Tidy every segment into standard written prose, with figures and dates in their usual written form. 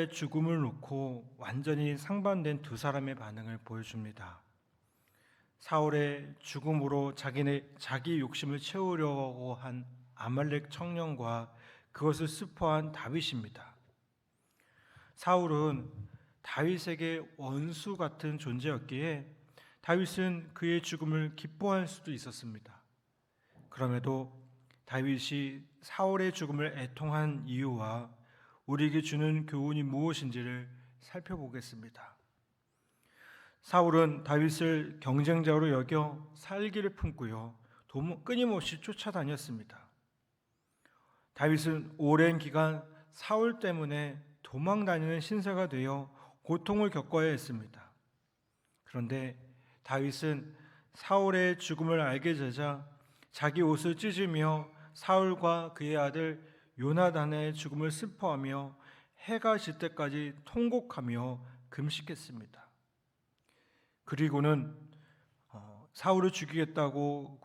죽음을 놓고 완전히 상반된 두 사람의 반응을 보여줍니다. 사울의 죽음으로 자기 욕심을 채우려고 한 아말렉 청년과 그것을 슬퍼한 다윗입니다. 사울은 다윗에게 원수 같은 존재였기에 다윗은 그의 죽음을 기뻐할 수도 있었습니다. 그럼에도 다윗이 사울의 죽음을 애통한 이유와 우리에게 주는 교훈이 무엇인지를 살펴보겠습니다. 사울은 다윗을 경쟁자로 여겨 살기를 품고요, 끊임없이 쫓아다녔습니다. 다윗은 오랜 기간 사울 때문에 도망다니는 신세가 되어 고통을 겪어야 했습니다. 그런데 다윗은 사울의 죽음을 알게 되자 자기 옷을 찢으며 사울과 그의 아들 요나단의 죽음을 슬퍼하며 해가 질 때까지 통곡하며 금식했습니다. 그리고는 사울을 죽였다고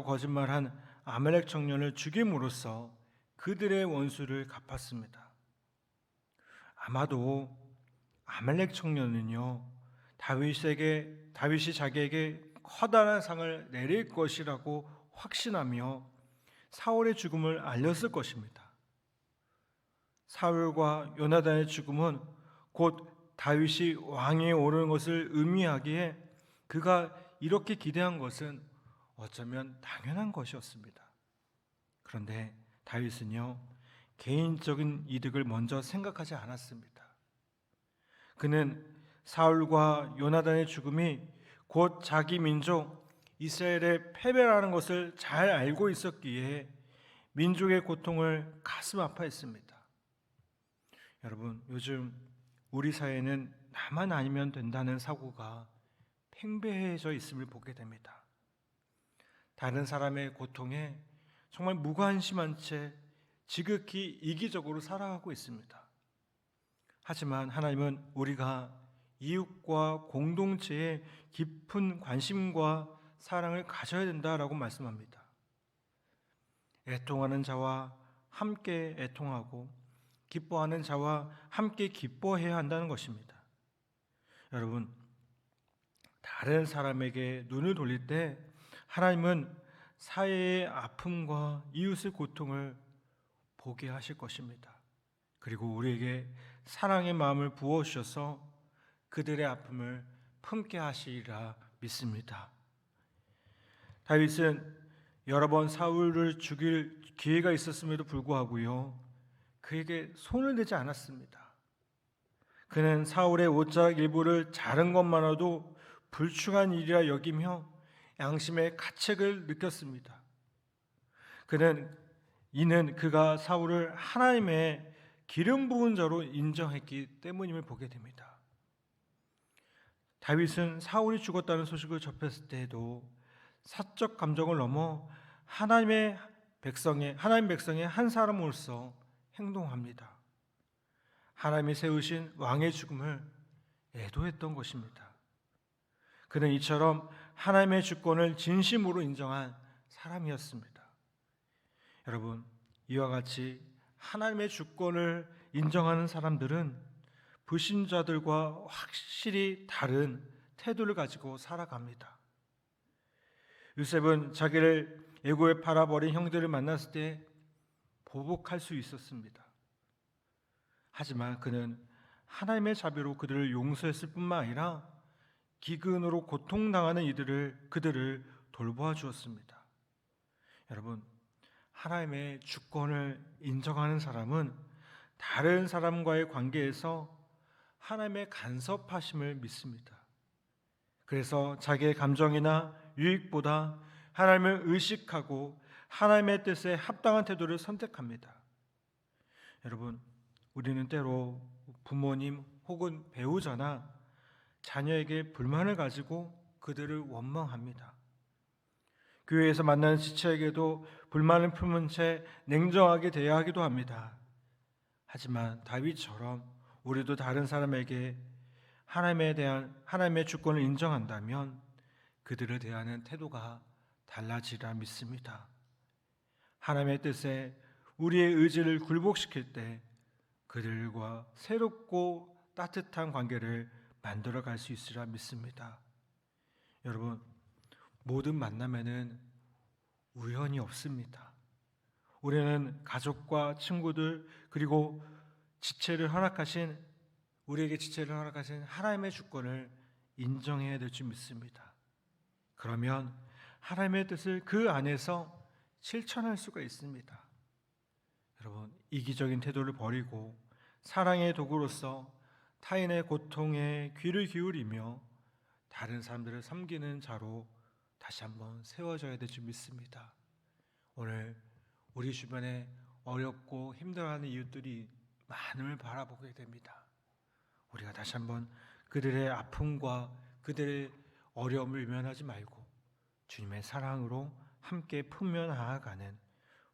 거짓말한 아말렉 청년을 죽임으로써 그들의 원수를 갚았습니다. 아마도 아말렉 청년은요, 다윗이 자기에게 커다란 상을 내릴 것이라고 확신하며 사울의 죽음을 알렸을 것입니다. 사울과 요나단의 죽음은 곧 다윗이 왕위에 오르는 것을 의미하기에 그가 이렇게 기대한 것은 어쩌면 당연한 것이었습니다. 그런데 다윗은요, 개인적인 이득을 먼저 생각하지 않았습니다. 그는 사울과 요나단의 죽음이 곧 자기 민족 이스라엘의 패배라는 것을 잘 알고 있었기에 민족의 고통을 가슴 아파했습니다. 여러분, 요즘 우리 사회는 나만 아니면 된다는 사고가 팽배해져 있음을 보게 됩니다. 다른 사람의 고통에 정말 무관심한 채 지극히 이기적으로 살아가고 있습니다. 하지만 하나님은 우리가 이웃과 공동체에 깊은 관심과 사랑을 가져야 된다라고 말씀합니다. 애통하는 자와 함께 애통하고 기뻐하는 자와 함께 기뻐해야 한다는 것입니다. 여러분, 다른 사람에게 눈을 돌릴 때 하나님은 사회의 아픔과 이웃의 고통을 보게 하실 것입니다. 그리고 우리에게 사랑의 마음을 부어주셔서 그들의 아픔을 품게 하시리라 믿습니다. 다윗은 여러 번 사울을 죽일 기회가 있었음에도 불구하고요, 그에게 손을 대지 않았습니다. 그는 사울의 옷자락 일부를 자른 것만으로도 불충한 일이라 여기며 양심의 가책을 느꼈습니다. 이는 그가 사울을 하나님의 기름 부은 자로 인정했기 때문임을 보게 됩니다. 다윗은 사울이 죽었다는 소식을 접했을 때에도 사적 감정을 넘어 하나님 백성의 한 사람으로서 행동합니다. 하나님이 세우신 왕의 죽음을 애도했던 것입니다. 그는 이처럼 하나님의 주권을 진심으로 인정한 사람이었습니다. 여러분, 이와 같이 하나님의 주권을 인정하는 사람들은 불신자들과 확실히 다른 태도를 가지고 살아갑니다. 요셉은 자기를 애고에 팔아버린 형들을 만났을 때 보복할 수 있었습니다. 하지만 그는 하나님의 자비로 그들을 용서했을 뿐만 아니라 기근으로 고통당하는 그들을 돌보아 주었습니다. 여러분, 하나님의 주권을 인정하는 사람은 다른 사람과의 관계에서 하나님의 간섭하심을 믿습니다. 그래서 자기의 감정이나 유익보다 하나님을 의식하고 하나님의 뜻에 합당한 태도를 선택합니다. 여러분, 우리는 때로 부모님 혹은 배우자나 자녀에게 불만을 가지고 그들을 원망합니다. 교회에서 만나는 지체에게도 불만을 품은 채 냉정하게 대하기도 합니다. 하지만 다윗처럼 우리도 다른 사람에게 하나님의 주권을 인정한다면 그들을 대하는 태도가 달라지리라 믿습니다. 하나님의 뜻에 우리의 의지를 굴복시킬 때 그들과 새롭고 따뜻한 관계를 만들어 갈 수 있으리라 믿습니다. 여러분, 모든 만남에는 우연이 없습니다. 우리는 가족과 친구들 그리고 우리에게 지체를 허락하신 하나님의 주권을 인정해야 될 줄 믿습니다. 그러면 하나님의 뜻을 그 안에서 실천할 수가 있습니다. 여러분, 이기적인 태도를 버리고 사랑의 도구로서 타인의 고통에 귀를 기울이며 다른 사람들을 섬기는 자로 다시 한번 세워져야 될 줄 믿습니다. 오늘 우리 주변에 어렵고 힘들어하는 이웃들이 많음을 바라보게 됩니다. 우리가 다시 한번 그들의 아픔과 그들의 어려움을 외면하지 말고 주님의 사랑으로 함께 품며 나아가는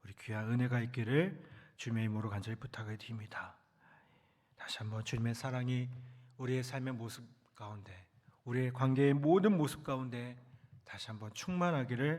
우리 귀한 은혜가 있기를 주님의 이름으로 간절히 부탁을 드립니다. 다시 한번 주님의 사랑이 우리의 삶의 모습 가운데, 우리의 관계의 모든 모습 가운데 다시 한번 충만하기를